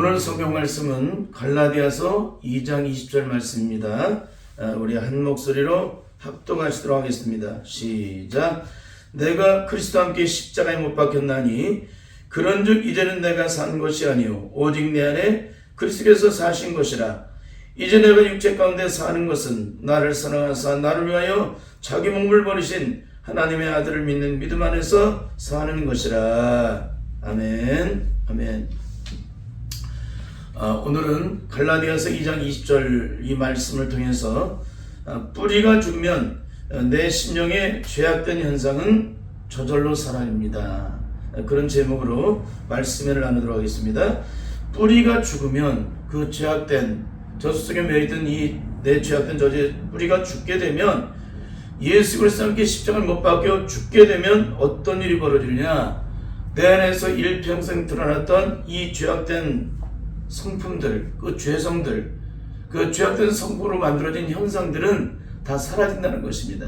오늘 성경 말씀은 갈라디아서 2장 20절 말씀입니다. 우리 한 목소리로 합독하시도록 하겠습니다. 시작. 내가 그리스도와 함께 십자가에 못 박혔나니 그런즉 이제는 내가 산 것이 아니요 오직 내 안에 그리스도께서 사신 것이라. 이제 내가 육체 가운데 사는 것은 나를 사랑하사 나를 위하여 자기 몸을 버리신 하나님의 아들을 믿는 믿음 안에서 사는 것이라. 아멘. 아멘. 오늘은 갈라디아서 2장 20절 이 말씀을 통해서 뿌리가 죽으면 내 심령의 죄악된 현상은 저절로 사라집니다. 그런 제목으로 말씀을 나누도록 하겠습니다. 뿌리가 죽으면 그 죄악된 저주 속에 매이던 이 내 죄악된 저주의 뿌리가 죽게 되면 예수 그리스도와 함께 십자가를 못 박혀 죽게 되면 어떤 일이 벌어지느냐, 내 안에서 일평생 드러났던 이 죄악된 성품들, 그 죄성들, 그 죄악된 성품으로 만들어진 현상들은 다 사라진다는 것입니다.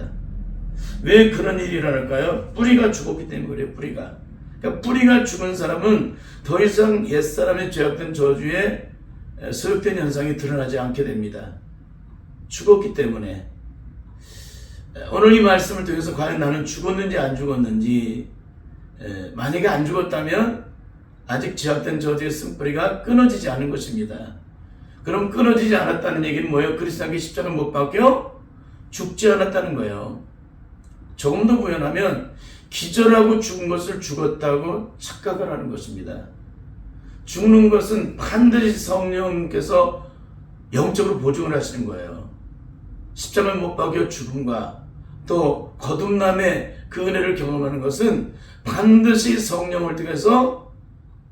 왜 그런 일이 일어날까요? 뿌리가 죽었기 때문에 그래요. 그러니까 뿌리가 죽은 사람은 더 이상 옛사람의 죄악된 저주에 소욕된 현상이 드러나지 않게 됩니다. 죽었기 때문에. 오늘 이 말씀을 통해서 과연 나는 죽었는지 안 죽었는지, 만약에 안 죽었다면 아직 죄악된 저주의 쓴뿌리가 끊어지지 않은 것입니다. 그럼 끊어지지 않았다는 얘기는 뭐예요? 그리스도께 십자가를 못 박혀 죽지 않았다는 거예요. 조금 더 구현하면 기절하고 죽은 것을 죽었다고 착각을 하는 것입니다. 죽는 것은 반드시 성령께서 영적으로 보증을 하시는 거예요. 십자가를 못 박혀 죽음과 또 거듭남의 그 은혜를 경험하는 것은 반드시 성령을 통해서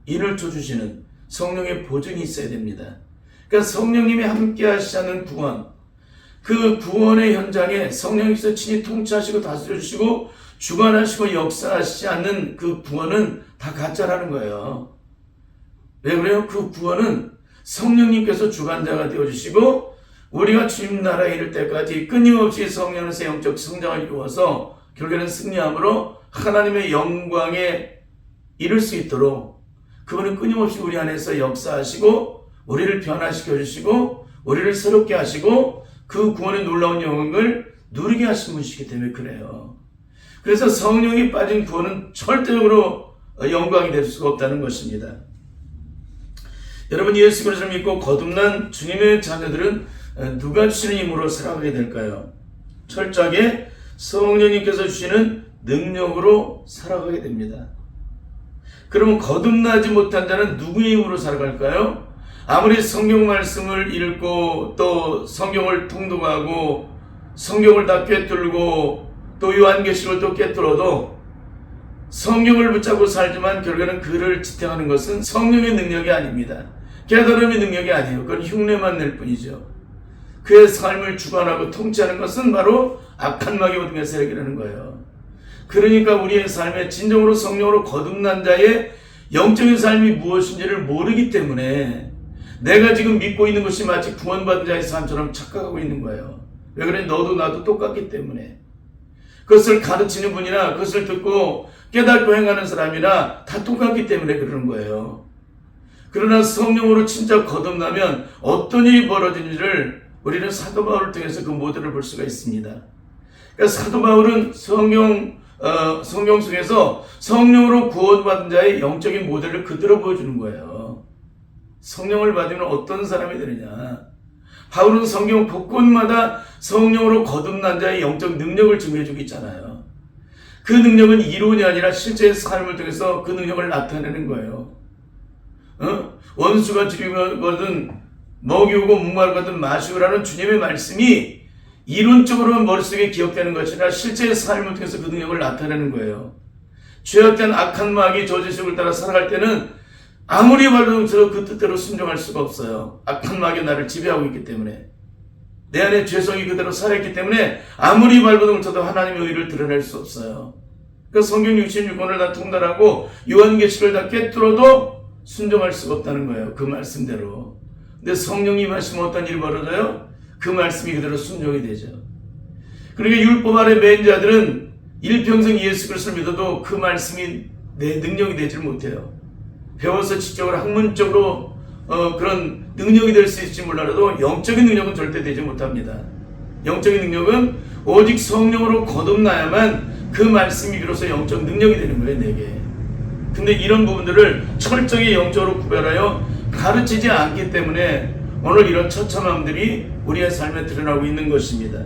인을 쳐주시는 성령의 보증이 있어야 됩니다. 그러니까 성령님이 함께 하시는 구원, 그 구원의 현장에 성령님께서 친히 통치하시고 다스려주시고 주관하시고 역사하시지 않는 그 구원은 다 가짜라는 거예요. 왜 그래요? 그 구원은 성령님께서 주관자가 되어주시고 우리가 주님 나라에 이를 때까지 끊임없이 성령에서 영적 성장을 이루어서 결국에는 승리함으로 하나님의 영광에 이를 수 있도록 그분은 끊임없이 우리 안에서 역사하시고 우리를 변화시켜 주시고 우리를 새롭게 하시고 그 구원의 놀라운 영광을 누리게 하신 분이시기 때문에 그래요. 그래서 성령이 빠진 구원은 절대적으로 영광이 될 수가 없다는 것입니다. 여러분, 예수 그리스도를 믿고 거듭난 주님의 자녀들은 누가 주시는 힘으로 살아가게 될까요? 철저하게 성령님께서 주시는 능력으로 살아가게 됩니다. 그러면 거듭나지 못한 자는 누구의 힘으로 살아갈까요? 아무리 성경 말씀을 읽고 또 성경을 통독하고 성경을 다 꿰뚫고 또 요한계시록을 또 꿰뚫어도 성경을 붙잡고 살지만 결국에는 그를 지탱하는 것은 성령의 능력이 아닙니다. 깨달음의 능력이 아니에요. 그건 흉내만 낼 뿐이죠. 그의 삶을 주관하고 통치하는 것은 바로 악한 마귀 어둠의 세력이라는 거예요. 그러니까 우리의 삶에 진정으로 성령으로 거듭난 자의 영적인 삶이 무엇인지를 모르기 때문에 내가 지금 믿고 있는 것이 마치 구원받은 자의 삶처럼 착각하고 있는 거예요. 왜 그래? 너도 나도 똑같기 때문에. 그것을 가르치는 분이나 그것을 듣고 깨닫고 행하는 사람이나 다 똑같기 때문에 그러는 거예요. 그러나 성령으로 진짜 거듭나면 어떤 일이 벌어지는지를 우리는 사도 바울을 통해서 그 모델을 볼 수가 있습니다. 그러니까 사도 바울은 성경 속에서 성령으로 구원받은 자의 영적인 모델을 그대로 보여주는 거예요. 성령을 받으면 어떤 사람이 되느냐. 바울은 성경 곳곳마다 성령으로 거듭난 자의 영적 능력을 증명해주고 있잖아요. 그 능력은 이론이 아니라 실제의 삶을 통해서 그 능력을 나타내는 거예요. 원수가 죽이거든 먹이고 목마르거든 마시고라는 주님의 말씀이 이론적으로만 머릿속에 기억되는 것이 아니라 실제의 삶을 통해서 그 능력을 나타내는 거예요. 죄악된 악한 마귀 저주식을 따라 살아갈 때는 아무리 말로도 그 뜻대로 순종할 수가 없어요. 악한 마귀가 나를 지배하고 있기 때문에, 내 안에 죄성이 그대로 살아있기 때문에 아무리 발버둥을 쳐도 하나님의 의를 드러낼 수 없어요. 그러니까 성경 66권을 다 통달하고 요한계시를 다 꿰뚫어도 순종할 수가 없다는 거예요. 그 말씀대로. 근데 성령이 말씀은 어떤 일이 벌어져요? 그 말씀이 그대로 순종이 되죠. 그러니까 율법 아래 매인 자들은 일평생 예수 그리스도를 믿어도 그 말씀이 내 능력이 되질 못해요. 배워서 지적으로 학문적으로 그런 능력이 될 수 있을지 몰라도 영적인 능력은 절대 되지 못합니다. 영적인 능력은 오직 성령으로 거듭나야만 그 말씀이 비로소 영적 능력이 되는 거예요, 내게. 근데 이런 부분들을 철저히 영적으로 구별하여 가르치지 않기 때문에 오늘 이런 처참함들이 우리의 삶에 드러나고 있는 것입니다.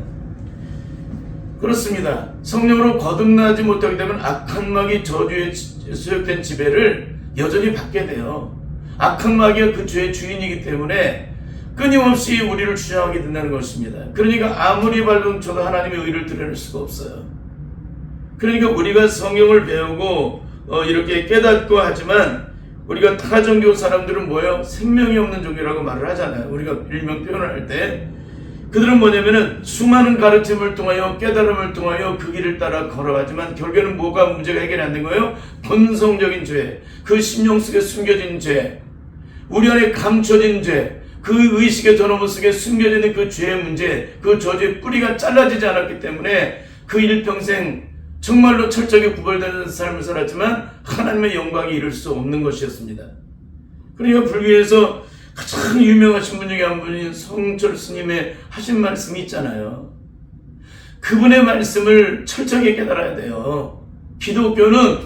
그렇습니다. 성령으로 거듭나지 못하기 때문에 악한 마귀 저주에 수역된 지배를 여전히 받게 돼요. 악한 마귀가 그 죄의 주인이기 때문에 끊임없이 우리를 주장하게 된다는 것입니다. 그러니까 아무리 발동쳐도 하나님의 의를 드러낼 수가 없어요. 그러니까 우리가 성경을 배우고 이렇게 깨닫고 하지만 우리가 타 종교 사람들은 뭐예요? 생명이 없는 종교라고 말을 하잖아요. 우리가 일명 표현을 할 때 그들은 뭐냐면은 수많은 가르침을 통하여 깨달음을 통하여 그 길을 따라 걸어가지만 결국에는 뭐가 문제가 해결이 안 된 거예요? 본성적인 죄, 그 심령 속에 숨겨진 죄, 우리 안에 감춰진 죄, 그 의식의 전어부 속에 숨겨져 있는 그 죄의 문제, 그 저주의 뿌리가 잘라지지 않았기 때문에 그 일평생 정말로 철저하게 구별되는 삶을 살았지만 하나님의 영광이 이룰 수 없는 것이었습니다. 그러니까 불교에서 가장 유명하신 분 중에 한 분인 성철 스님의 하신 말씀이 있잖아요. 그분의 말씀을 철저하게 깨달아야 돼요. 기독교는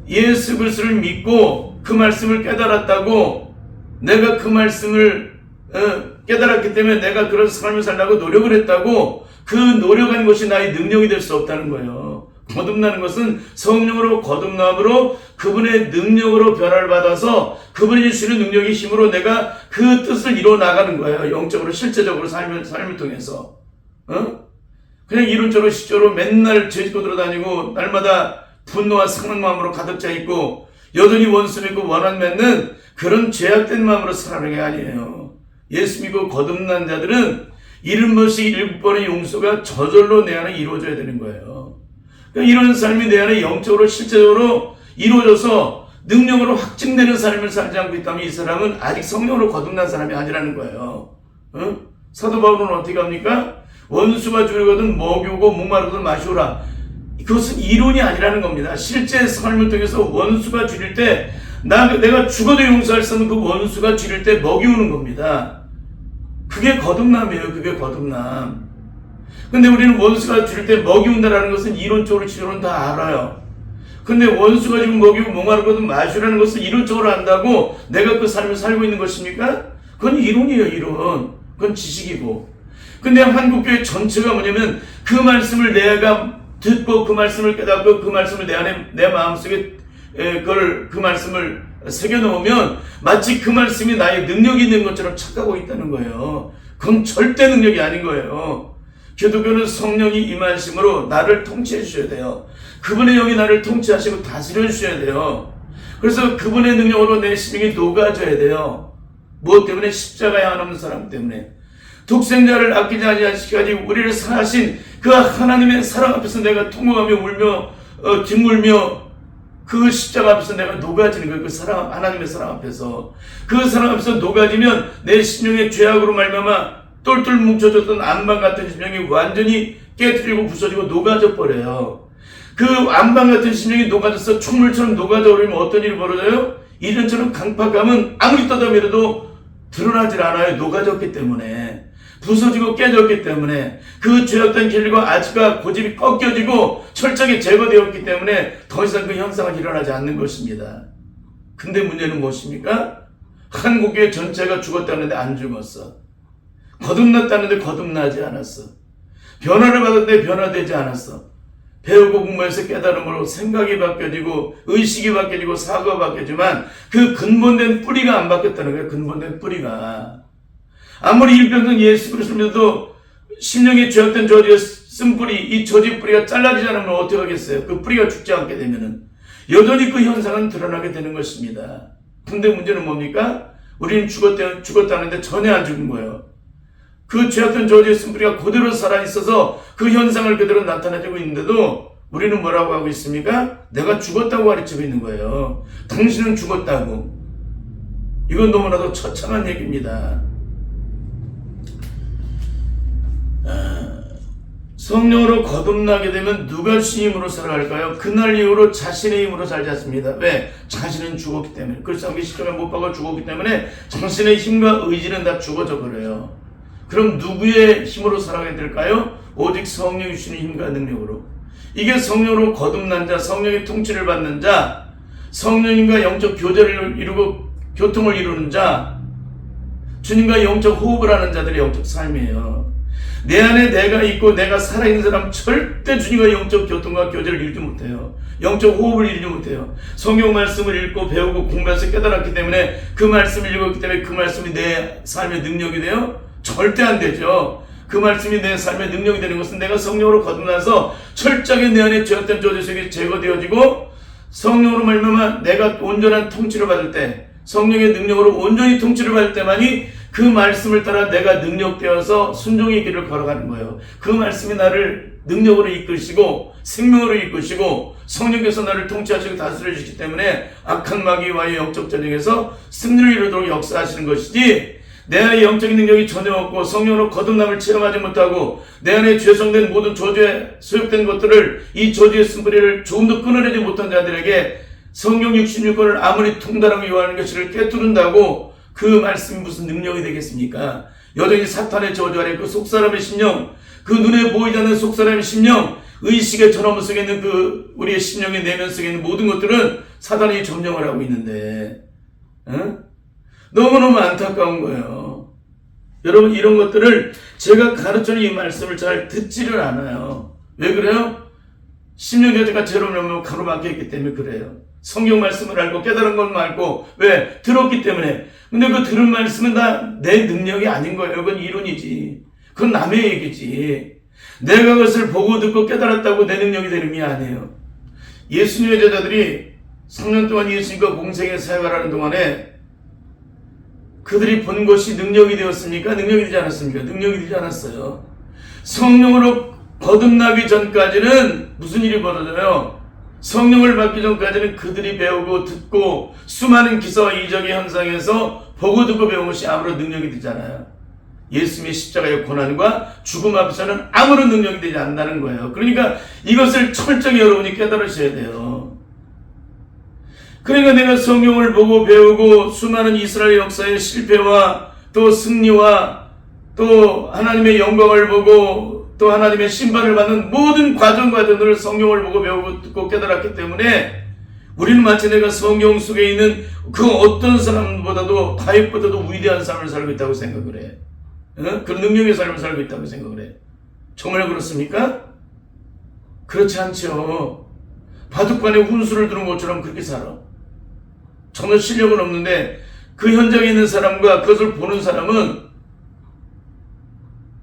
예수 그리스도를 믿고 그 말씀을 깨달았다고 내가 그 말씀을 깨달았기 때문에 내가 그런 삶을 살려고 노력을 했다고 그 노력한 것이 나의 능력이 될 수 없다는 거예요. 거듭나는 것은 성령으로 거듭남으로 그분의 능력으로 변화를 받아서 그분이 주시는 능력의 힘으로 내가 그 뜻을 이루어 나가는 거예요. 영적으로 실제적으로 삶을 통해서. 그냥 이론적으로 시적으로 맨날 죄짓고 돌아다니고 날마다 분노와 상한 마음으로 가득 차 있고 여전히 원수 믿고 원한 맺는 그런 죄악된 마음으로 살아가는 게 아니에요. 예수 믿고 거듭난 자들은 70번씩 7번의 용서가 저절로 내 안에 이루어져야 되는 거예요. 이런 삶이 내 안에 영적으로 실제적으로 이루어져서 능력으로 확증되는 삶을 살지 않고 있다면 이 사람은 아직 성령으로 거듭난 사람이 아니라는 거예요. 사도 바울은 어떻게 합니까? 원수가 주려거든 먹이고 목마르거든 마시오라. 그것은 이론이 아니라는 겁니다. 실제 삶을 통해서 원수가 줄일 때 내가 죽어도 용서할 수 없는 그 원수가 줄일 때 먹이우는 겁니다. 그게 거듭남이에요. 그게 거듭남. 근데 우리는 원수가 줄일 때 먹이운다라는 것은 이론적으로 지론은 다 알아요. 근데 원수가 지금 먹이고 목마르거든 마시라는 것은 이론적으로 안다고 내가 그 삶을 살고 있는 것입니까? 그건 이론이에요. 이론. 그건 지식이고. 근데 한국교회 전체가 뭐냐면 그 말씀을 내가 듣고 그 말씀을 깨닫고 그 말씀을 내 안에 내 마음속에 그 말씀을 새겨놓으면 마치 그 말씀이 나의 능력이 있는 것처럼 착각하고 있다는 거예요. 그건 절대 능력이 아닌 거예요. 기독교는 성령이 임하심으로 나를 통치해 주셔야 돼요. 그분의 영이 나를 통치하시고 다스려 주셔야 돼요. 그래서 그분의 능력으로 내 심령이 녹아져야 돼요. 무엇 때문에? 십자가에 안 없는 사람 때문에. 독생자를 아끼지 아니하시기까지 우리를 사하신 그 하나님의 사랑 앞에서 내가 통곡하며 울며 뒷물며 그 십자가 앞에서 내가 녹아지는 거예요. 그 사랑, 하나님의 사랑 앞에서. 그 사랑 앞에서 녹아지면 내 심령의 죄악으로 말미암아 똘똘 뭉쳐졌던 안방 같은 심령이 완전히 깨트리고 부서지고 녹아져 버려요. 그 안방 같은 심령이 녹아져서 촛물처럼 녹아져 버리면 어떤 일이 벌어져요? 이전처럼 강팍함은 아무리 떠다밀어도 드러나질 않아요. 녹아졌기 때문에. 부서지고 깨졌기 때문에 그 죄악된 길과 아치가 고집이 꺾여지고 철저하게 제거되었기 때문에 더 이상 그 현상은 일어나지 않는 것입니다. 근데 문제는 무엇입니까? 한국교회 전체가 죽었다는데 안 죽었어. 거듭났다는데 거듭나지 않았어. 변화를 받았는데 변화되지 않았어. 배우고 공부해서 깨달음으로 생각이 바뀌어지고 의식이 바뀌어지고 사고가 바뀌어지만 그 근본된 뿌리가 안 바뀌었다는 거예요. 근본된 뿌리가. 아무리 일평생 예수 그리스도를 믿어도 심령이 죄악된 저주에 쓴 뿌리, 이 저주 뿌리가 잘라지지 않으면 어떻게 하겠어요? 그 뿌리가 죽지 않게 되면은 여전히 그 현상은 드러나게 되는 것입니다. 근데 문제는 뭡니까? 우리는 죽었다는데 전혀 안 죽은 거예요. 그 죄악된 저주에 쓴 뿌리가 그대로 살아있어서 그 현상을 그대로 나타내고 있는데도 우리는 뭐라고 하고 있습니까? 내가 죽었다고 가르치고 있는 거예요. 당신은 죽었다고. 이건 너무나도 처참한 얘기입니다. 성령으로 거듭나게 되면 누가 주님 힘으로 살아갈까요? 그날 이후로 자신의 힘으로 살지 않습니다. 왜? 자신은 죽었기 때문에. 그래서 십자가에 못 박아 죽었기 때문에 자신의 힘과 의지는 다 죽어져 버려요. 그럼 누구의 힘으로 살아가게 될까요? 오직 성령이 주시는 힘과 능력으로. 이게 성령으로 거듭난 자, 성령의 통치를 받는 자, 성령님과 영적 교제를 이루고 교통을 이루는 자, 주님과 영적 호흡을 하는 자들의 영적 삶이에요. 내 안에 내가 있고 내가 살아있는 사람 절대 주님과 영적 교통과 교제를 이루지 못해요. 영적 호흡을 이루지 못해요. 성경 말씀을 읽고 배우고 공부해서 깨달았기 때문에, 그 말씀을 읽었기 때문에 그 말씀이 내 삶의 능력이 돼요? 절대 안 되죠. 그 말씀이 내 삶의 능력이 되는 것은 내가 성령으로 거듭나서 철저하게 내 안에 죄악된 저주색이 제거되어지고, 성령으로 말미암아 내가 온전한 통치를 받을 때, 성령의 능력으로 온전히 통치를 받을 때만이 그 말씀을 따라 내가 능력되어서 순종의 길을 걸어가는 거예요. 그 말씀이 나를 능력으로 이끄시고 생명으로 이끄시고 성령께서 나를 통치하시고 다스려 주시기 때문에 악한 마귀와의 영적 전쟁에서 승리를 이루도록 역사하시는 것이지, 내 안에 영적인 능력이 전혀 없고 성령으로 거듭남을 체험하지 못하고 내 안에 죄성된 모든 저주에 소욕된 것들을, 이 저주의 쓴뿌리를 조금 더 끊어내지 못한 자들에게 성경 66권을 아무리 통달하고 요하는 것을 꿰뚫는다고 그 말씀이 무슨 능력이 되겠습니까? 여전히 사탄의 저주 아래 그 속사람의 심령, 그 눈에 보이지 않는 속사람의 심령, 의식의 전화문 속에 있는 그 우리의 심령의 내면 속에 있는 모든 것들은 사단이 점령을 하고 있는데, 너무너무 안타까운 거예요. 여러분, 이런 것들을 제가 가르쳐는 이 말씀을 잘 듣지를 않아요. 왜 그래요? 심령교제가 제로 너무 가로막혀 있기 때문에 그래요. 성경 말씀을 알고 깨달은 것만 알고, 왜? 들었기 때문에. 근데 그 들은 말씀은 다 내 능력이 아닌 거예요. 그건 이론이지. 그건 남의 얘기지. 내가 그것을 보고 듣고 깨달았다고 내 능력이 되는 게 아니에요. 예수님의 제자들이 3년 동안 예수님과 공생에 사역을 하는 동안에 그들이 본 것이 능력이 되었습니까? 능력이 되지 않았습니까? 능력이 되지 않았어요. 성령으로 거듭나기 전까지는 무슨 일이 벌어져요? 성령을 받기 전까지는 그들이 배우고 듣고 수많은 기사와 이적의 현상에서 보고 듣고 배운 것이 아무런 능력이 되잖아요. 예수님의 십자가의 고난과 죽음 앞에서는 아무런 능력이 되지 않는다는 거예요. 그러니까 이것을 철저히 여러분이 깨달으셔야 돼요. 그러니까 내가 성경을 보고 배우고 수많은 이스라엘 역사의 실패와 또 승리와 또 하나님의 영광을 보고 또 하나님의 심판을 받는 모든 과정과정들을 성경을 보고 배우고 듣고 깨달았기 때문에 우리는 마치 내가 성경 속에 있는 그 어떤 사람보다도 다윗보다도 위대한 삶을 살고 있다고 생각을 해. 그런 능력의 삶을 살고 있다고 생각을 해. 정말 그렇습니까? 그렇지 않죠. 바둑판에 훈수를 두는 것처럼 그렇게 살아. 전혀 실력은 없는데 그 현장에 있는 사람과 그것을 보는 사람은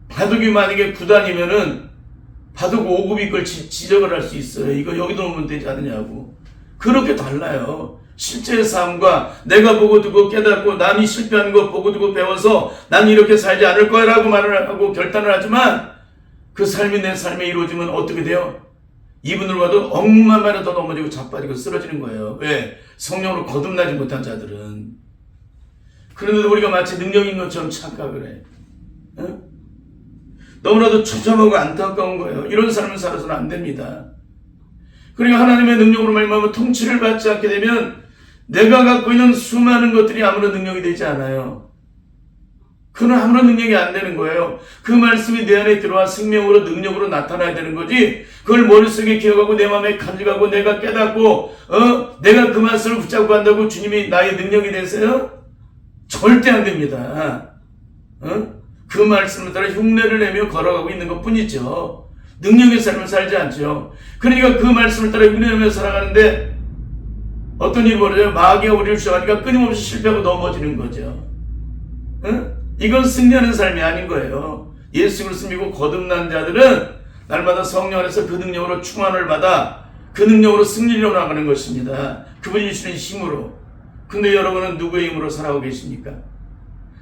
바둑이 만약에 9단이면은 바둑 5급이 걸 지적을 할 수 있어요. 이거 여기도 놓으면 되지 않느냐고. 그렇게 달라요. 실제의 삶과 내가 보고 두고 깨닫고 남이 실패한 거 보고 두고 배워서 난 이렇게 살지 않을 거라고 말을 하고 결단을 하지만 그 삶이 내 삶에 이루어지면 어떻게 돼요? 이분을 봐도 억만마리 더 넘어지고 자빠지고 쓰러지는 거예요. 왜? 성령으로 거듭나지 못한 자들은. 그런데도 우리가 마치 능력인 것처럼 착각을 해. 너무나도 처참하고 안타까운 거예요. 이런 삶을 살아서는 안 됩니다. 그러니까 하나님의 능력으로 말미암아 통치를 받지 않게 되면 내가 갖고 있는 수많은 것들이 아무런 능력이 되지 않아요. 그건 아무런 능력이 안 되는 거예요. 그 말씀이 내 안에 들어와 생명으로 능력으로 나타나야 되는 거지, 그걸 머릿속에 기억하고 내 마음에 간직하고 내가 깨닫고 내가 그 말씀을 붙잡고 한다고 주님이 나의 능력이 되세요? 절대 안 됩니다. 그 말씀을 따라 흉내를 내며 걸어가고 있는 것 뿐이죠. 능력의 삶을 살지 않죠. 그러니까 그 말씀을 따라 흉내내며 살아가는데 어떤 일이 벌어져요? 마귀가 우리를 시험하니까 끊임없이 실패하고 넘어지는 거죠. 이건 승리하는 삶이 아닌 거예요. 예수 그리스도 믿고 거듭난 자들은 날마다 성령 안에서 그 능력으로 충만을 받아 그 능력으로 승리로 나가는 것입니다. 그분이 주시는 힘으로. 근데 여러분은 누구의 힘으로 살아가고 계십니까?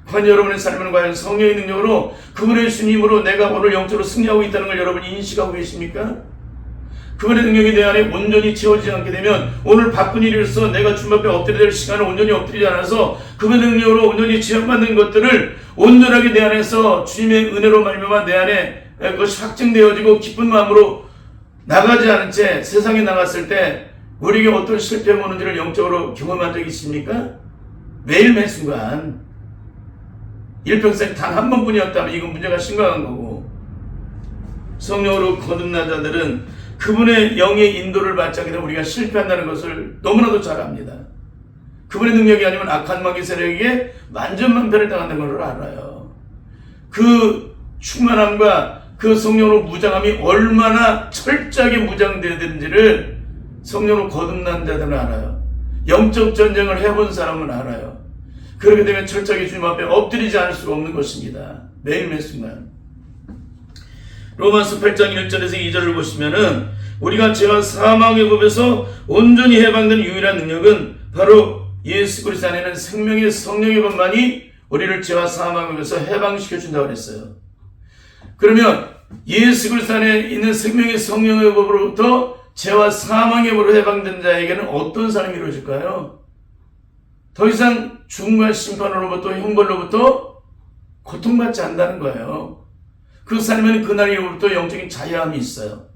과연 여러분의 삶은 과연 성령의 능력으로 그분의 주신 힘으로 내가 오늘 영적으로 승리하고 있다는 걸 여러분이 인식하고 계십니까? 그분의 능력이 내 안에 온전히 채워지지 않게 되면 오늘 바쁜 일이 있어 내가 주님 앞에 엎드려야 될 시간을 온전히 엎드리지 않아서 그분의 능력으로 온전히 체험받는 것들을 온전하게 내 안에서 주님의 은혜로 말미암아 내 안에 그것이 확증되어지고 기쁜 마음으로 나가지 않은 채 세상에 나갔을 때 우리에게 어떤 실패가 오는지를 영적으로 경험한 적이 있습니까? 매일매 순간 일평생 단 한 번뿐이었다면 이건 문제가 심각한 거고, 성령으로 거듭난 자들은 그분의 영의 인도를 받지 않게 되면 우리가 실패한다는 것을 너무나도 잘 압니다. 그분의 능력이 아니면 악한 마귀 세력에게 만전만패를 당한다는 걸 알아요. 그 충만함과 그 성령으로 무장함이 얼마나 철저하게 무장되어야 되는지를 성령으로 거듭난 자들은 알아요. 영적 전쟁을 해본 사람은 알아요. 그렇게 되면 철저하게 주님 앞에 엎드리지 않을 수가 없는 것입니다. 매일매 순간. 로마서 8장 1절에서 2절을 보시면은 우리가 죄와 사망의 법에서 온전히 해방된 유일한 능력은 바로 예수 그리스도 안에는 생명의 성령의 법만이 우리를 죄와 사망의 법에서 해방시켜 준다고 그랬어요. 그러면 예수 그리스도 안에 있는 생명의 성령의 법으로부터 죄와 사망의 법으로 해방된 자에게는 어떤 삶이 이루어질까요? 더 이상 죽음과 심판으로부터 형벌로부터 고통받지 않는다는 거예요. 그 삶에는 그날 이후부터 영적인 자유함이 있어요.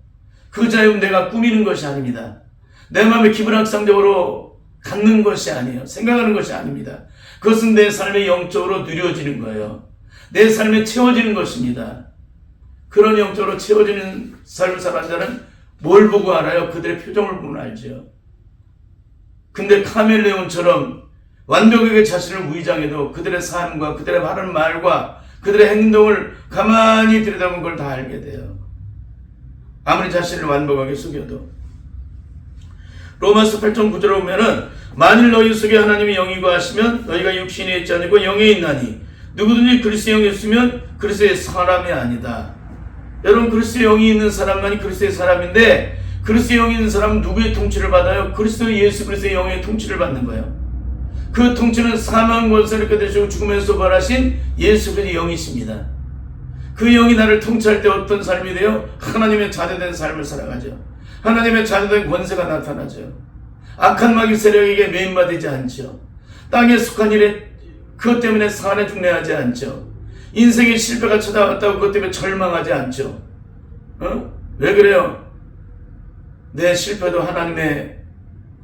그 자유는 내가 꾸미는 것이 아닙니다. 내 마음에 기분학상적으로 갖는 것이 아니에요. 생각하는 것이 아닙니다. 그것은 내 삶의 영적으로 누려지는 거예요. 내 삶에 채워지는 것입니다. 그런 영적으로 채워지는 삶을 살아가는 자는 뭘 보고 알아요? 그들의 표정을 보면 알죠. 근데 카멜레온처럼 완벽하게 자신을 위장해도 그들의 삶과 그들의 하는 말과 그들의 행동을 가만히 들여다보면 그걸 다 알게 돼요. 아무리 자신을 완벽하게 속여도. 로마서 8장 9절에 보면은 만일 너희 속에 하나님의 영이 거하시면 너희가 육신에 있지 아니고 영에 있나니 누구든지 그리스도의 영이 있으면 그리스도의 사람이 아니다. 여러분, 그리스도의 영이 있는 사람만이 그리스도의 사람인데, 그리스도의 영이 있는 사람은 누구의 통치를 받아요? 그리스도 예수 그리스도의 영의 통치를 받는 거예요. 그 통치는 사망 권세를 끄드시고 죽음에서 부활하신 예수 그리스도의 영이십니다. 그 영이 나를 통치할 때 어떤 삶이 돼요? 하나님의 자녀된 삶을 살아가죠. 하나님의 자녀된 권세가 나타나죠. 악한 마귀 세력에게 매인받지 않죠. 땅에 속한 일에 그것 때문에 사안에 중래하지 않죠. 인생의 실패가 찾아왔다고 그것 때문에 절망하지 않죠. 왜 그래요? 내 실패도 하나님의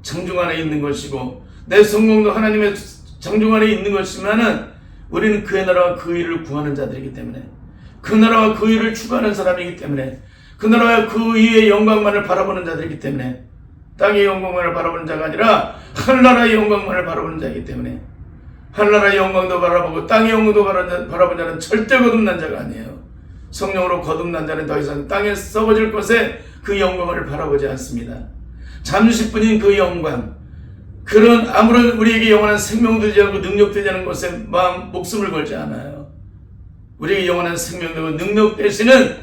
장중 안에 있는 것이고 내 성공도 하나님의 장중 안에 있는 것이지만은 우리는 그의 나라와 그 일을 구하는 자들이기 때문에, 그 나라와 그 일을 추구하는 사람이기 때문에, 그 나라와 그 위의 영광만을 바라보는 자들이기 때문에, 땅의 영광만을 바라보는 자가 아니라 하늘나라의 영광만을 바라보는 자이기 때문에, 하늘나라의 영광도 바라보고 땅의 영광도 바라보는 자는 절대 거듭난 자가 아니에요. 성령으로 거듭난 자는 더 이상 땅에 썩어질 것에 그 영광을 바라보지 않습니다. 잠시뿐인 그 영광, 그런 아무런 우리에게 영원한 생명도 되지 않고 능력 되지 않은 것에 목숨을 걸지 않아요. 우리에게 영원한 생명되고 능력 되시는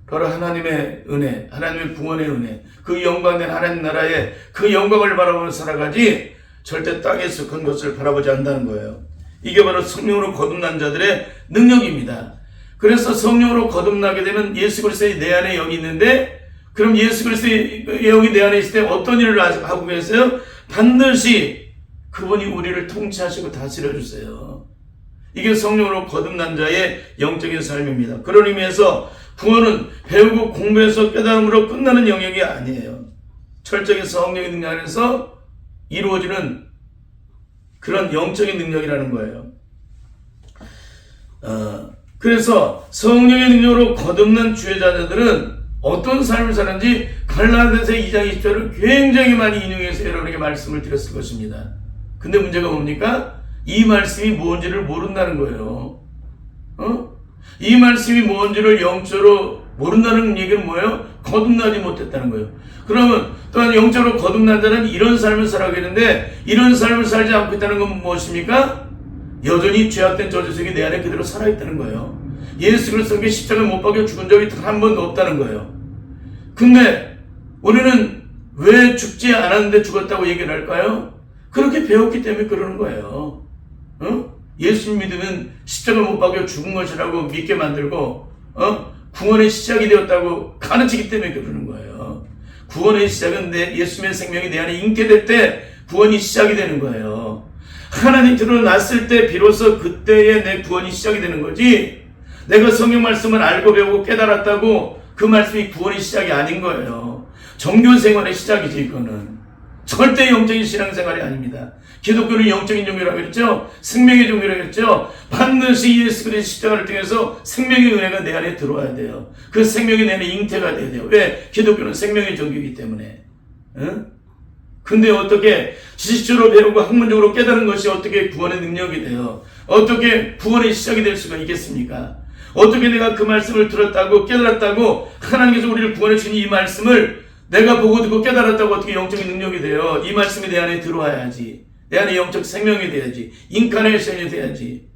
바로 하나님의 은혜, 하나님의 구원의 은혜, 그 영광된 하나님 나라의 그 영광을 바라보며 살아가지 절대 땅에 속한 것을 바라보지 않는다는 거예요. 이게 바로 성령으로 거듭난 자들의 능력입니다. 그래서 성령으로 거듭나게 되면 예수 그리스도의 내 안에 영이 있는데, 그럼 예수 그리스도의 영이 내 안에 있을 때 어떤 일을 하고 계세요? 반드시 그분이 우리를 통치하시고 다스려 주세요. 이게 성령으로 거듭난 자의 영적인 삶입니다. 그런 의미에서 구원은 배우고 공부해서 깨달음으로 끝나는 영역이 아니에요. 철저하게 성령의 능력 안에서 이루어지는 그런 영적인 능력이라는 거예요. 그래서 성령의 능력으로 거듭난 주의 자녀들은 어떤 삶을 사는지 갈라디아서 2장 20절을 굉장히 많이 인용해서 여러분에게 말씀을 드렸을 것입니다. 근데 문제가 뭡니까? 이 말씀이 뭔지를 모른다는 거예요. 이 말씀이 뭔지를 영적으로 모른다는 얘기는 뭐예요? 거듭나지 못했다는 거예요. 그러면 또한 영적으로 거듭난 자는 이런 삶을 살아가겠는데, 이런 삶을 살지 않고 있다는 건 무엇입니까? 여전히 죄악된 저주 속에 내 안에 그대로 살아있다는 거예요. 예수 그리스도께 십자가에 못 박혀 죽은 적이 한 번도 없다는 거예요. 근데 우리는 왜 죽지 않았는데 죽었다고 얘기를 할까요? 그렇게 배웠기 때문에 그러는 거예요. 예수 믿으면 십자가에 못 박혀 죽은 것이라고 믿게 만들고 구원의 시작이 되었다고 가르치기 때문에 그러는 거예요. 구원의 시작은 예수님의 생명이 내 안에 잉태될 때 구원이 시작이 되는 거예요. 하나님 들어 났을 때 비로소 그때에 내 구원이 시작이 되는 거지, 내가 성경 말씀을 알고 배우고 깨달았다고 그 말씀이 구원의 시작이 아닌 거예요. 종교 생활의 시작이죠. 이거는 절대 영적인 신앙생활이 아닙니다. 기독교는 영적인 종교라고 했죠. 생명의 종교라고 했죠. 반드시 예수 그리스도의 십자가를 통해서 생명의 은혜가 내 안에 들어와야 돼요. 그 생명이 내 안에 잉태가 돼야 돼요. 왜? 기독교는 생명의 종교이기 때문에. 응? 근데 어떻게 지식적으로 배우고 학문적으로 깨달은 것이 어떻게 구원의 능력이 돼요? 어떻게 구원의 시작이 될 수가 있겠습니까? 어떻게 내가 그 말씀을 들었다고 깨달았다고 하나님께서 우리를 구원해 주신 이 말씀을 내가 보고 듣고 깨달았다고 어떻게 영적인 능력이 돼요? 이 말씀이 내 안에 들어와야지. 내 안에 영적 생명이 돼야지. 인카네이션이 돼야지.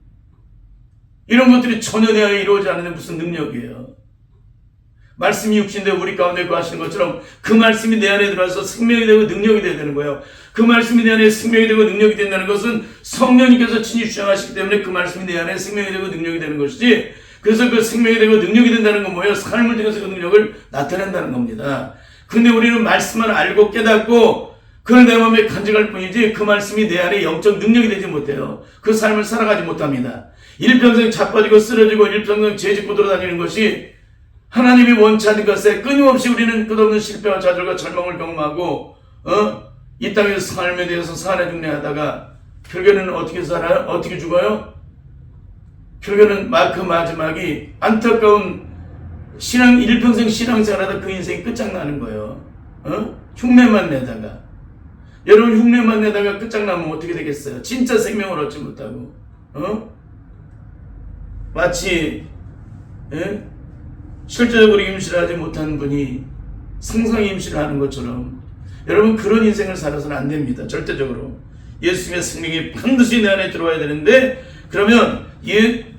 이런 것들이 전혀 내 안에 이루어지지 않는 무슨 능력이에요. 말씀이 육신되 우리 가운데 거하시는 것처럼 그 말씀이 내 안에 들어와서 생명이 되고 능력이 되어야 되는 거예요. 그 말씀이 내 안에 생명이 되고 능력이 된다는 것은 성령님께서 친히 주장하시기 때문에 그 말씀이 내 안에 생명이 되고 능력이 되는 것이지, 그래서 그 생명이 되고 능력이 된다는 건 뭐예요? 삶을 통해서 그 능력을 나타낸다는 겁니다. 근데 우리는 말씀만 알고 깨닫고 그걸 내 마음에 간직할 뿐이지 그 말씀이 내 안에 영적 능력이 되지 못해요. 그 삶을 살아가지 못합니다. 일평생 자빠지고 쓰러지고 일평생 죄짓고 돌아다니는 것이 하나님이 원치 않는 것에 끊임없이 우리는 끝없는 실패와 좌절과 절망을 경험하고 이 땅에서 삶에 대해서 사내 중례하다가 결국에는 어떻게 살아요? 어떻게 죽어요? 결국에는 그 마지막이 안타까운 일평생 신앙생활하다 그 인생이 끝장나는 거예요. 흉내만 내다가. 여러분 흉내만 내다가 끝장나면 어떻게 되겠어요? 진짜 생명을 얻지 못하고 마치 실제적으로 임신을 하지 못한 분이 상상의 임신을 하는 것처럼 여러분 그런 인생을 살아서는 안 됩니다. 절대적으로. 예수님의 생명이 반드시 내 안에 들어와야 되는데, 그러면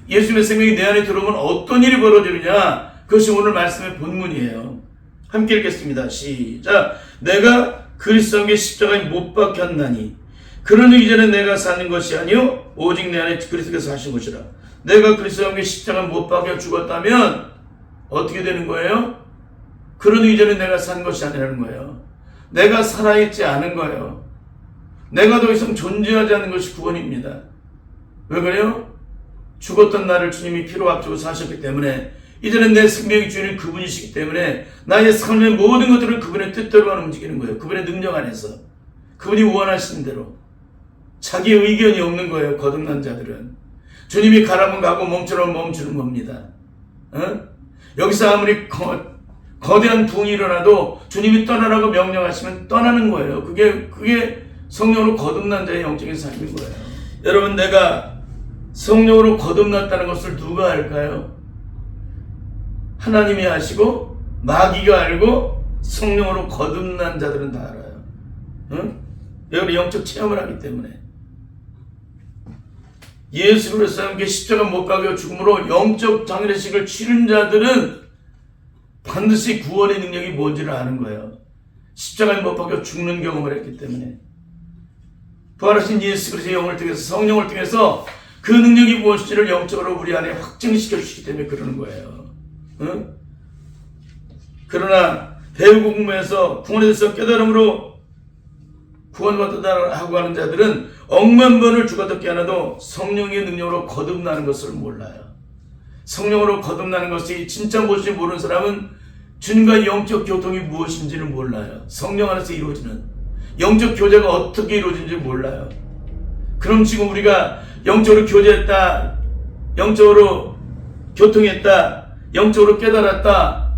예수님의 생명이 내 안에 들어오면 어떤 일이 벌어지느냐, 그것이 오늘 말씀의 본문이에요. 함께 읽겠습니다. 시작. 내가 그리스도와 함께 십자가에 못 박혔나니 그러니 이제는 내가 사는 것이 아니요 오직 내 안에 그리스도께서 사신 것이라. 내가 그리스도와 함께 십자가에 못 박혀 죽었다면 어떻게 되는 거예요? 그러니 이제는 내가 산 것이 아니라는 거예요. 내가 살아있지 않은 거예요. 내가 더 이상 존재하지 않는 것이 구원입니다. 왜 그래요? 죽었던 나를 주님이 피로 앞두고 사셨기 때문에 이제는 내 생명의 주인은 그분이시기 때문에 나의 삶의 모든 것들을 그분의 뜻대로만 움직이는 거예요. 그분의 능력 안에서. 그분이 원하시는 대로. 자기 의견이 없는 거예요. 거듭난 자들은. 주님이 가라면 가고 멈추라면 멈추는 겁니다. 여기서 아무리 거대한 부흥이 일어나도 주님이 떠나라고 명령하시면 떠나는 거예요. 그게 성령으로 거듭난 자의 영적인 삶인 거예요. 여러분, 내가 성령으로 거듭났다는 것을 누가 알까요? 하나님이 아시고 마귀가 알고 성령으로 거듭난 자들은 다 알아요. 여러분 영적 체험을 하기 때문에. 예수 그리스도와 함께 십자가 못 박혀 죽음으로 영적 장례식을 치른 자들은 반드시 구원의 능력이 뭔지를 아는 거예요. 십자가에 못 박혀 죽는 경험을 했기 때문에. 부활하신 예수 그리스도의 영을 통해서, 성령을 통해서 그 능력이 무엇인지를 영적으로 우리 안에 확증시켜 주시기 때문에 그러는 거예요. 그러나 배우고 공부해서 구원에 대해서 깨달음으로 구원받았다 하고 하는 자들은 억만 번을 죽어도 깨어나도 성령의 능력으로 거듭나는 것을 몰라요. 성령으로 거듭나는 것이 진짜 무엇인지 모르는 사람은 주님과의 영적 교통이 무엇인지를 몰라요. 성령 안에서 이루어지는 영적 교제가 어떻게 이루어지는지 몰라요. 그럼 지금 우리가 영적으로 교제했다, 영적으로 교통했다, 영적으로 깨달았다,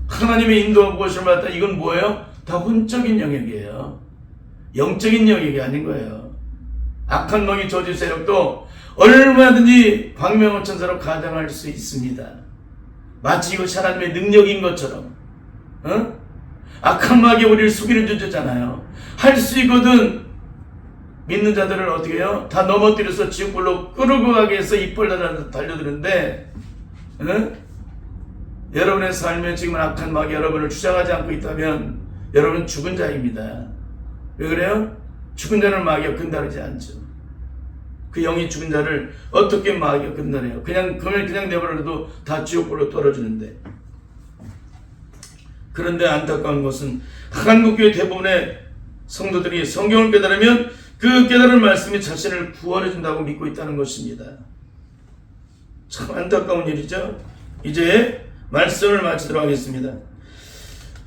하나님의 인도와 무엇을 받았다, 이건 뭐예요? 다 혼적인 영역이에요. 영적인 영역이 아닌 거예요. 악한 멍이 저주 세력도 얼마든지 광명어천사로 가장할 수 있습니다. 마치 이것이 하나님의 능력인 것처럼. 악한 마귀가 우리를 속이는 존재잖아요. 할 수 있거든. 믿는 자들은 어떻게 해요? 다 넘어뜨려서 지옥불로 끌고 가게 해서 입벌 달려드는데, 여러분의 삶에 지금 악한 마귀 여러분을 주장하지 않고 있다면 여러분은 죽은 자입니다. 왜 그래요? 죽은 자는 마귀가 근다르지 않죠. 그 영이 죽은 자를 어떻게 마귀가 근다려요? 그냥 내버려도 다 지옥불로 떨어지는데. 그런데 안타까운 것은 한국교회 대부분의 성도들이 성경을 깨달으면 그 깨달은 말씀이 자신을 구원해 준다고 믿고 있다는 것입니다. 참 안타까운 일이죠. 이제 말씀을 마치도록 하겠습니다.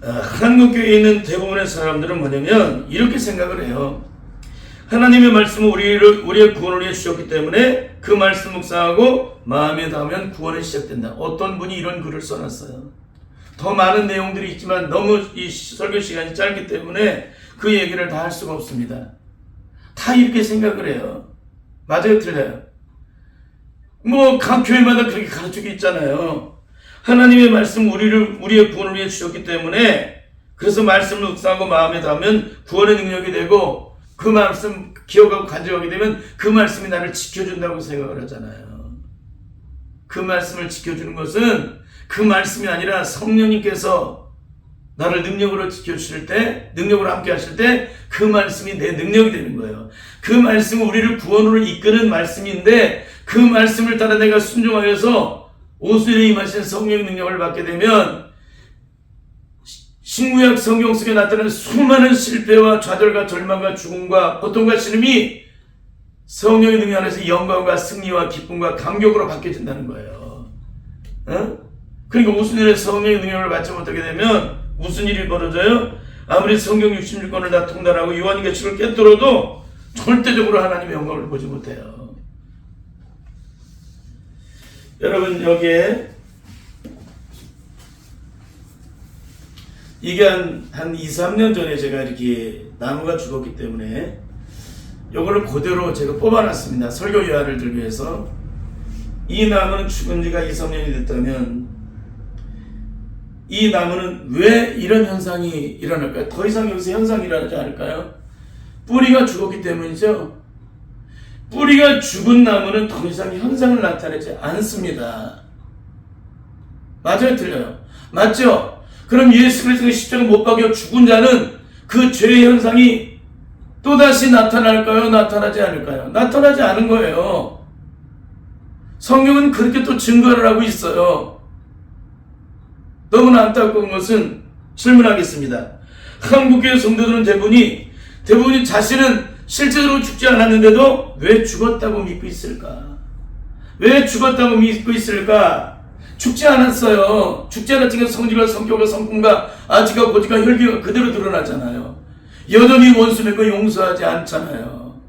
한국교회에 있는 대부분의 사람들은 뭐냐면 이렇게 생각을 해요. 하나님의 말씀은 우리의 구원을 위해 주셨기 때문에 그 말씀 묵상하고 마음에 닿으면 구원이 시작된다. 어떤 분이 이런 글을 써놨어요. 더 많은 내용들이 있지만 너무 이 설교 시간이 짧기 때문에 그 얘기를 다 할 수가 없습니다. 다 이렇게 생각을 해요. 맞아요, 틀려요? 각 교회마다 그렇게 가르치고 있잖아요. 하나님의 말씀 우리의 구원을 위해 주셨기 때문에 그래서 말씀을 묵상하고 마음에 닿으면 구원의 능력이 되고 그 말씀 기억하고 간직하게 되면 그 말씀이 나를 지켜준다고 생각을 하잖아요. 그 말씀을 지켜주는 것은 그 말씀이 아니라 성령님께서 나를 능력으로 지켜주실 때, 능력으로 함께 하실 때 그 말씀이 내 능력이 되는 거예요. 그 말씀은 우리를 구원으로 이끄는 말씀인데 그 말씀을 따라 내가 순종하여서 오순에 임하신 성령의 능력을 받게 되면 신구약 성경 속에 나타나는 수많은 실패와 좌절과 절망과 죽음과 고통과 신음이 성령의 능력 안에서 영광과 승리와 기쁨과 감격으로 바뀌어진다는 거예요. 그러니까 오순일에 성령의 능력을 받지 못하게 되면 무슨 일이 벌어져요? 아무리 성경 66권을 다 통달하고 요한계시를 깨뜨려도 절대적으로 하나님의 영광을 보지 못해요. 여러분, 여기에 이게 한 2, 3년 전에 제가 이렇게 나무가 죽었기 때문에 이거를 그대로 제가 뽑아놨습니다. 설교 요약을 들기 위해서. 이 나무는 죽은 지가 2, 3년이 됐다면 이 나무는 왜 이런 현상이 일어날까요? 더 이상 여기서 현상이 일어나지 않을까요? 뿌리가 죽었기 때문이죠. 뿌리가 죽은 나무는 더 이상 현상을 나타내지 않습니다. 맞아요? 틀려요? 맞죠? 그럼 예수 그리스도의 십자가 못 박혀 죽은 자는 그 죄의 현상이 또다시 나타날까요? 나타나지 않을까요? 나타나지 않은 거예요. 성경은 그렇게 또 증거를 하고 있어요. 너무나 안타까운 것은 질문하겠습니다. 한국교회 성도들은 대부분이 자신은 실제로 죽지 않았는데도 왜 죽었다고 믿고 있을까? 왜 죽었다고 믿고 있을까? 죽지 않았어요. 죽지 않았지만 성질과 성격과 성품과 아지가 고지가 혈기가 그대로 드러나잖아요. 여전히 원수 맺고 용서하지 않잖아요.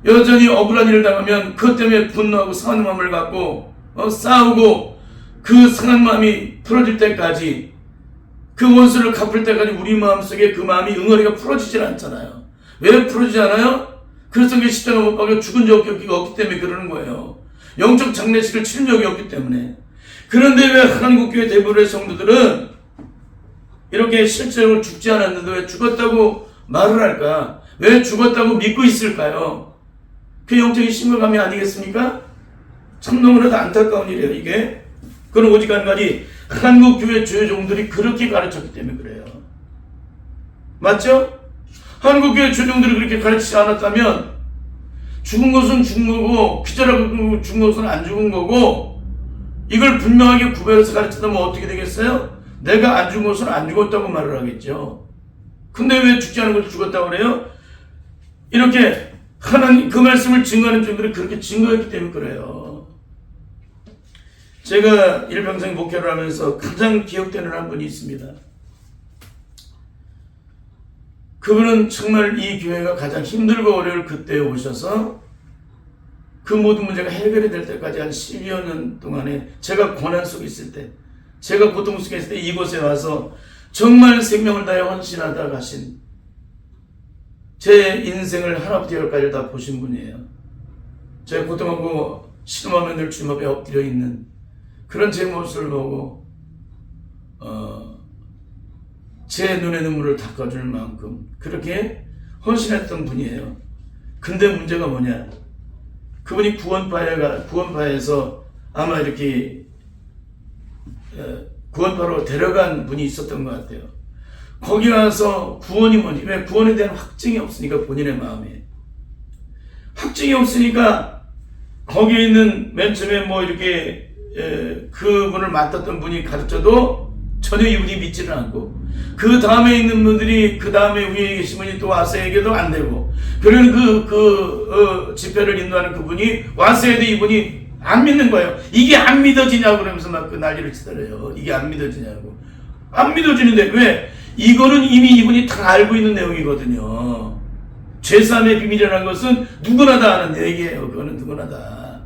여전히 억울한 일을 당하면 그것 때문에 분노하고 상한 마음을 갖고 싸우고 그 상한 마음이 풀어질 때까지 그 원수를 갚을 때까지 우리 마음속에 그 마음이 응어리가 풀어지질 않잖아요. 왜 풀어지지 않아요? 그래서 십자가 못 박혀 죽은 적이 없기 때문에 그러는 거예요. 영적 장례식을 치른 적이 없기 때문에. 그런데 왜 한국교회 대부분의 성도들은 이렇게 실제로 죽지 않았는데 왜 죽었다고 말을 할까? 왜 죽었다고 믿고 있을까요? 그 영적인 심각함이 아니겠습니까? 참 너무나도 안타까운 일이에요, 이게. 그건 오직 한 가지 한국교회 주요종들이 그렇게 가르쳤기 때문에 그래요. 맞죠? 한국교회 주요종들이 그렇게 가르치지 않았다면 죽은 것은 죽은 거고 기절하고 죽은 것은 안 죽은 거고 이걸 분명하게 구별해서 가르치다면 어떻게 되겠어요? 내가 안 죽은 것은 안 죽었다고 말을 하겠죠. 근데 왜 죽지 않은 것을 죽었다고 그래요? 이렇게 하나님 그 말씀을 증거하는 종들이 그렇게 증거했기 때문에 그래요. 제가 일평생 목회를 하면서 가장 기억되는 한 분이 있습니다. 그분은 정말 이 교회가 가장 힘들고 어려울 그때에 오셔서 그 모든 문제가 해결이 될 때까지 한 10여 년 동안에 제가 고난 속에 있을 때, 제가 고통 속에 있을 때 이곳에 와서 정말 생명을 다해 헌신하다 가신 제 인생을 하나부터 열까지 다 보신 분이에요. 제가 고통하고 신음하며 늘 주님 앞에 엎드려 있는 그런 제 모습을 보고 제 눈의 눈물을 닦아줄 만큼 그렇게 헌신했던 분이에요. 근데 문제가 뭐냐? 그분이 구원파에서 아마 이렇게 구원파로 데려간 분이 있었던 것 같아요. 거기 와서 구원이 뭔지, 왜 구원에 대한 확증이 없으니까 본인의 마음에 확증이 없으니까 거기에 있는 맨 처음에 뭐 이렇게 그분을 맡았던 분이 가르쳐도 전혀 이분이 믿지를 않고, 그 다음에 있는 분들이 그 다음에 위에 계신 분이 또 와서 얘기도 안 되고, 그러면 집회를 인도하는 그분이 와서 해도 이분이 안 믿는 거예요. 이게 안 믿어지냐고 그러면서 막 그 난리를 치더래요. 이게 안 믿어지냐고. 안 믿어지는데 왜? 이거는 이미 이분이 다 알고 있는 내용이거든요. 죄사함의 비밀이라는 것은 누구나 다 아는 얘기예요. 그거는 누구나 다.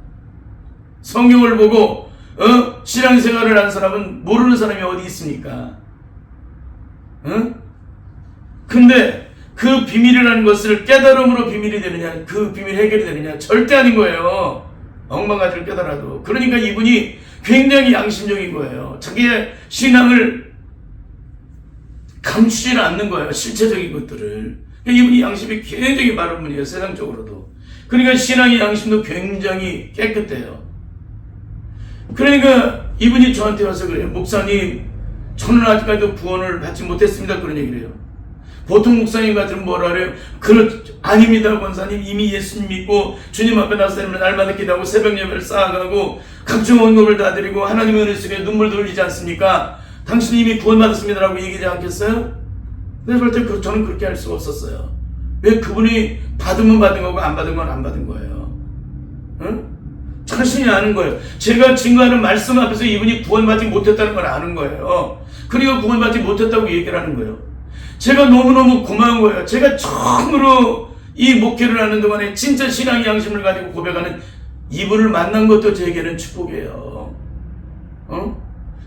성경을 보고 신앙생활을 한 사람은 모르는 사람이 어디 있습니까? 근데 그 비밀이라는 것을 깨달음으로 비밀이 되느냐, 그 비밀 해결이 되느냐? 절대 아닌 거예요. 엉망가지를 깨달아도. 그러니까 이분이 굉장히 양심적인 거예요. 자기의 신앙을 감추지는 않는 거예요. 실체적인 것들을. 이분이 양심이 굉장히 바른 분이에요. 세상적으로도. 그러니까 신앙의 양심도 굉장히 깨끗해요. 그러니까 이분이 저한테 와서 그래요. 목사님, 저는 아직까지도 구원을 받지 못했습니다. 그런 얘기를 해요. 보통 목사님 같으면 뭐라 그래요? 아닙니다, 권사님. 이미 예수님 믿고 주님 앞에 나서 날마다 기도하고 새벽 예배를 쌓아가고 각종 헌금을 다 드리고 하나님의 은혜 속에 눈물도 흘리지 않습니까? 당신이 이미 구원받았습니다라고 얘기하지 않겠어요? 근데 볼 때 저는 그렇게 할 수가 없었어요. 왜? 그분이 받으면 받은 거고 안 받은 건 안 받은 거예요. 자신이 아는 거예요. 제가 증거하는 말씀 앞에서 이분이 구원받지 못했다는 걸 아는 거예요. 그리고 구원받지 못했다고 얘기를 하는 거예요. 제가 너무너무 고마운 거예요. 제가 처음으로 이 목회를 하는 동안에 진짜 신앙의 양심을 가지고 고백하는 이분을 만난 것도 제게는 축복이에요.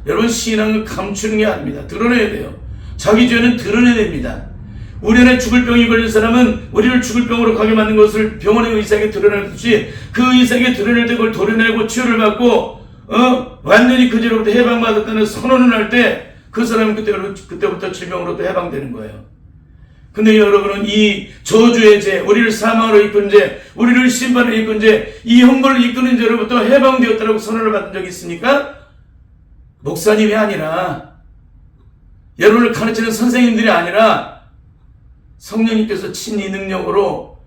여러분, 신앙을 감추는 게 아닙니다. 드러내야 돼요. 자기 죄는 드러내야 됩니다. 우리 안에 죽을 병이 걸린 사람은 우리를 죽을 병으로 가게 만든 것을 병원의 의사에게 드러내듯이 그 의사에게 드러낼 때 그걸 도려내고 치유를 받고 완전히 그 죄로부터 해방받았다는 선언을 할 때 그 사람은 그때부터 질병으로부터 해방되는 거예요. 근데 여러분은 이 저주의 죄, 우리를 사망으로 이끄는 죄, 우리를 심판으로 이끄는 죄, 이 형벌을 이끄는 죄로부터 해방되었다고 선언을 받은 적이 있습니까? 목사님이 아니라, 여러분을 가르치는 선생님들이 아니라 성령님께서 친히 능력으로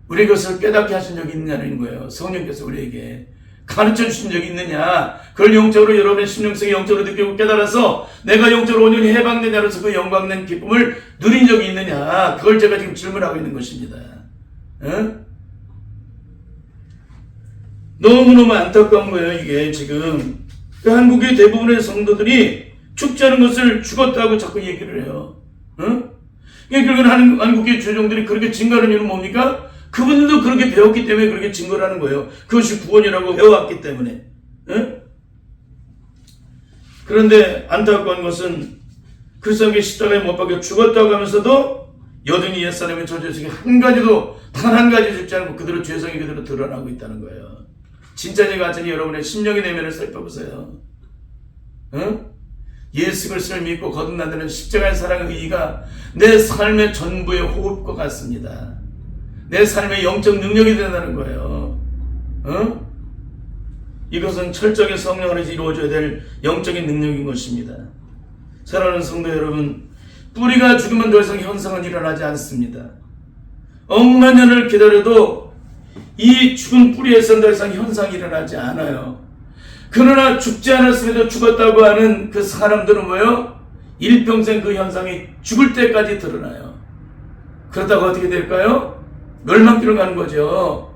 우리 것을 깨닫게 하신 적이 있느냐는 거예요. 성령께서 우리에게 가르쳐 주신 적이 있느냐? 그걸 영적으로 여러분의 심령성이 영적으로 느끼고 깨달아서 내가 영적으로 온전히 해방되냐로서 그 영광된 기쁨을 누린 적이 있느냐? 그걸 제가 지금 질문하고 있는 것입니다. 너무너무 안타까운 거예요. 이게 지금 한국의 대부분의 성도들이 축제하는 것을 죽었다고 자꾸 얘기를 해요. 결국은 한국의 조정들이 그렇게 증거하는 이유는 뭡니까? 그분들도 그렇게 배웠기 때문에 그렇게 증거를 하는 거예요. 그것이 구원이라고 배워왔기 때문에. 그런데 안타까운 것은 그리스도의 십자가에 못 박혀 죽었다고 하면서도 여전히 옛사람의 저주성이 한 가지도 단 한 가지 죽지 않고 그대로 죄성이 그대로 드러나고 있다는 거예요. 진짜 제가 하자니 여러분의 심령의 내면을 살펴보세요. 예수 그리스도를 믿고 거듭난다는 십자가의 사랑의 의의가 내 삶의 전부의 호흡과 같습니다. 내 삶의 영적 능력이 된다는 거예요. 이것은 철저하게 성령 안에서 이루어져야 될 영적인 능력인 것입니다. 사랑하는 성도 여러분, 뿌리가 죽으면 더 이상 현상은 일어나지 않습니다. 억만 년을 기다려도 이 죽은 뿌리에서는 더 이상 현상이 일어나지 않아요. 그러나 죽지 않았음에도 죽었다고 하는 그 사람들은 뭐예요? 일평생 그 현상이 죽을 때까지 드러나요. 그렇다고 어떻게 될까요? 멸망길을 가는 거죠.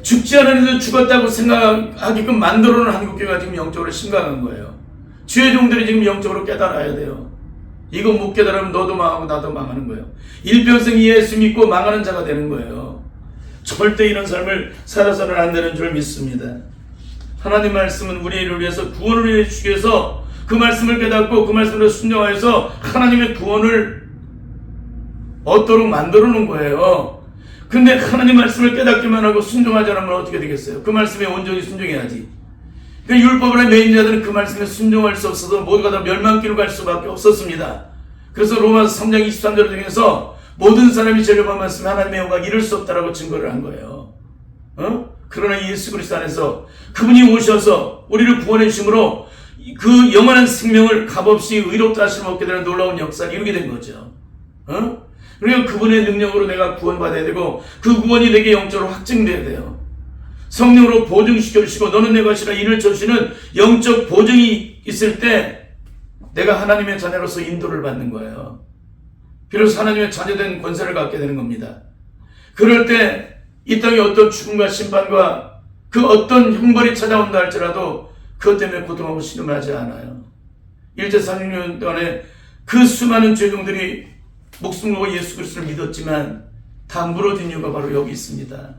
죽지 않았는데도 죽었다고 생각하게끔 만들어놓은 한국교회가 지금 영적으로 심각한 거예요. 주의 종들이 지금 영적으로 깨달아야 돼요. 이거 못 깨달으면 너도 망하고 나도 망하는 거예요. 일평생 예수 믿고 망하는 자가 되는 거예요. 절대 이런 삶을 살아서는 안 되는 줄 믿습니다. 하나님 말씀은 우리를 위해서 구원을 해주시기 위해서 그 말씀을 깨닫고 그 말씀으로 순종하여서 하나님의 구원을 얻도록 만들어 놓은 거예요. 근데 하나님 말씀을 깨닫기만 하고 순종하지 않으면 어떻게 되겠어요? 그 말씀에 온전히 순종해야지. 그러니까 율법을 매인 자들은 그 말씀에 순종할 수 없어서 모두가 다 멸망길로 갈 수밖에 없었습니다. 그래서 로마서 3장 23절을 통해서 모든 사람이 죄를 범했으면 하나님의 영광을 이룰 수 없다라고 증거를 한 거예요. 그러나 예수 그리스도 안에서 그분이 오셔서 우리를 구원해 주심으로 그 영원한 생명을 값없이 의롭다 하심을 얻게 되는 놀라운 역사를 이루게 된 거죠. 그리고 그분의 능력으로 내가 구원받아야 되고 그 구원이 내게 영적으로 확증돼야 돼요. 성령으로 보증시켜 주시고 너는 내 것이라 인을 쳐주시는 영적 보증이 있을 때 내가 하나님의 자녀로서 인도를 받는 거예요. 비로소 하나님의 자녀된 권세를 갖게 되는 겁니다. 그럴 때 이 땅에 어떤 죽음과 심판과 그 어떤 형벌이 찾아온다 할지라도 그것 때문에 고통하고 신음하지 않아요. 일제 36년 동안에 그 수많은 죄종들이 목숨을 걸고 예수 그리스도를 믿었지만 다 무너진 이유가 바로 여기 있습니다.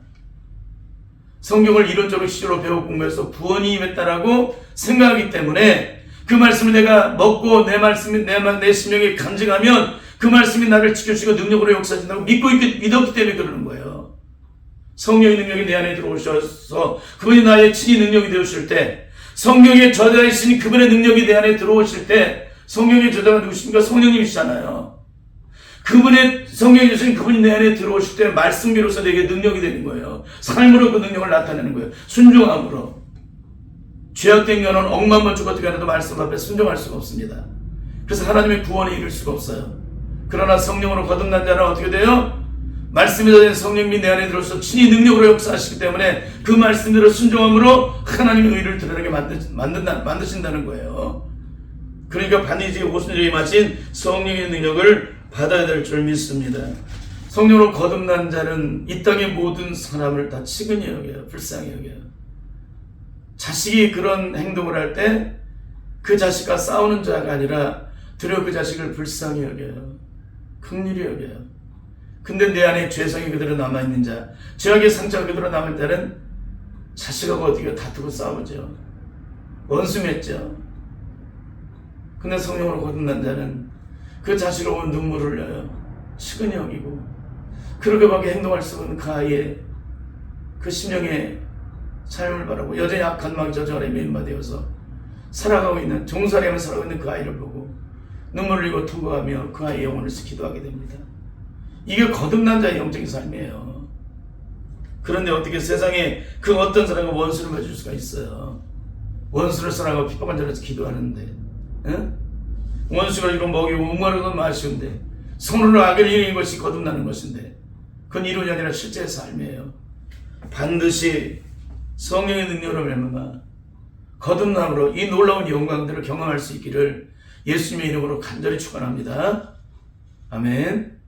성경을 이론적으로 시조로 배우고 공부해서 구원이 임했다라고 생각하기 때문에 그 말씀을 내가 먹고 내 심령에 간증하면 그 말씀이 나를 지켜주시고 능력으로 역사하신다고 믿었기 때문에 그러는 거예요. 성령의 능력이 내 안에 들어오셔서 그분이 나의 친히 능력이 되어주실 때, 성경의 저자이신 그분의 능력이 내 안에 들어오실 때, 성경의 저자가 누구십니까? 성령님이시잖아요. 그분의 성령이 주신 그분이 내 안에 들어오실 때 말씀비로서 내게 능력이 되는 거예요. 삶으로 그 능력을 나타내는 거예요. 순종함으로. 죄악된 자는 억만번 죽어도 해도 말씀 앞에 순종할 수가 없습니다. 그래서 하나님의 구원에 이를 수가 없어요. 그러나 성령으로 거듭난 자는 어떻게 돼요? 말씀이 된 성령님이 내 안에 들어서 친히 능력으로 역사하시기 때문에 그 말씀대로 순종함으로 하나님의 의를 드러나게 만드신다는 거예요. 그러니까 반드시 오순절에 임하신 성령의 능력을 받아야 될 줄 믿습니다. 성령으로 거듭난 자는 이 땅의 모든 사람을 다 치근히 여겨요. 불쌍히 여겨요. 자식이 그런 행동을 할 때 그 자식과 싸우는 자가 아니라 들여 그 자식을 불쌍히 여겨요. 긍휼히 여겨요. 근데 내 안에 죄성이 그대로 남아있는 자, 죄악의 상처가 그대로 남을 때는 자식하고 어떻게 다투고 싸우죠. 원수 맺죠. 근데 성령으로 거듭난 자는 그 자식을 보면 눈물을 흘려요. 치근히 여기고 그렇게밖에 행동할 수 없는 그 아이의 그 심령의 삶을 바라고 여전히 악한 마음이 저 아래 매인마되어서 살아가고 있는, 종살이하며 살아가고 있는 그 아이를 보고 눈물을 흘리고 통곡하며 그 아이의 영혼을 기도하게 됩니다. 이게 거듭난 자의 영적인 삶이에요. 그런데 어떻게 세상에 그 어떤 사람과 원수를 맺을 수가 있어요. 원수를 사랑하고 핍박한 자로서 기도하는데, 원수가 이거 먹이고 음모하는 건 마시는데, 손으로 악을 이기는 것이 거듭나는 것인데, 그건 이론이 아니라 실제의 삶이에요. 반드시 성령의 능력으로 말미암아 거듭남으로 이 놀라운 영광들을 경험할 수 있기를 예수님의 이름으로 간절히 축원합니다. 아멘.